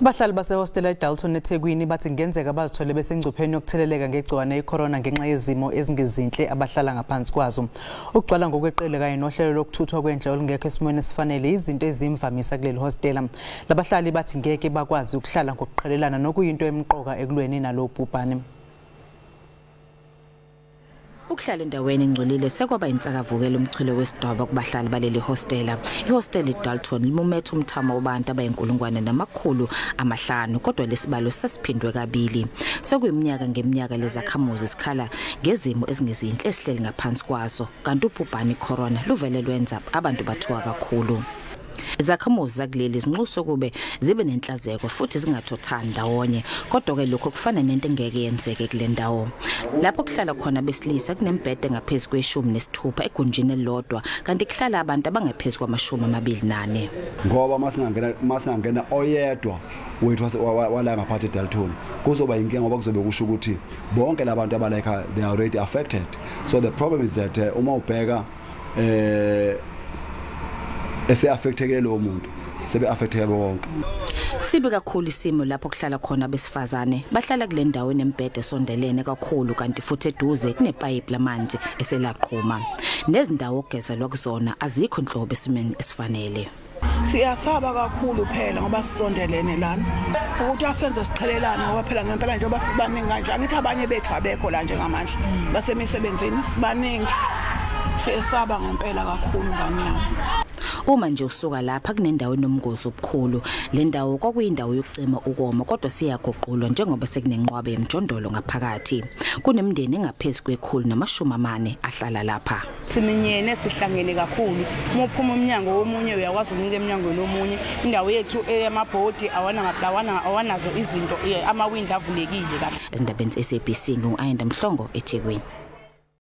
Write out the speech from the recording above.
Abahlali basehostela eDalton eThekwini bathi ngenzeka bazithole besengcupheni yokutheleleka ngegciwane icorona ngenxa yezimo ezingezinhle abahlala ngaphansi kwazo. Ukugcwala ngokweqile kanye nohlelo lokuthuthwa kwendle olungekho esimweni esifanele izinto ezimvamisa kuleli hostela. Labahlali bathi ngeke bakwazi ukuhlala ngokuqhelelana nokuyinto emqoka ekulweni nalo bhubhane. Ukuhlala endaweni engcolile sekwaba insakavukela umchilo wesidwaba kubahlali baleli hostela. Ihostela eDalton limumethe umthamo wabantu abayinkulungwane namakhulu amahlanu kodwa lesibalo sasiphindwe kabili. Sekuyiminyaka ngeminyaka lezakhamuzi sikhala ngezimo ezingezinhle esihleli ngaphansi kwazo kanti ubhubhane icorona luvele lwenza abantu bathuka kakhulu. Izakhamuzi zakuleli zinxuso kube zibe nenhlazeko futhi zingathothani ndawonye kodwa ke lokho kufana nento engeke yenzeke kule ndawo. Lapho kuhlala khona besilisa kunembhede ngaphezulu kwe-16 egunjini elilodwa kanti kuhlala abantu abangaphezulu kwama-24. Ngoba masingangena oyedwa wethu wala ngaphathi eDalton kuzoba inkinga ngoba kuzobe kusho ukuthi bonke labantu abaleka they are already affected. So the problem is that uma ubheka ese-affectekile lo muntu sebe affecteke bonke. Sibe kakhulu isimo lapho kuhlala khona besifazane bahlala kule ndawo enembhede esondelene kakhulu kanti futhi eduze kunepayipi lamanzi eselaqhuma. Nezindawo okugezelwa kuzona azikho inhlobo esimeni esifanele. Siyasaba kakhulu phela ngoba sisondelene lana ukuthi asenze siqhelelana ngoba phela ngempela njengoba sibaningi kanje angithi abanye bethu abekho la njengamanje basemisebenzini sibaningi siyasaba ngempela kakhulu ngani yami. Uma nje usuka lapha kunendawo enomngozi obukhulu le ndawo kwakuyindawo yokucima ukoma kodwa siyagoqulwa njengoba sekunenqwabe emjondolo ngaphakathi kunemndeni engaphezulu kwe-140 ahlala lapha. Siminyene sihlangene kakhulu uma uphuma umnyango womunye uyakwazi ukunika emnyangweni womunye indawo yethu eyamabhodi awanazo izinto amawindi avulekile kahle. Ezindabeni ze-SABC ngu-Ayanda Mhlongo eThekwini.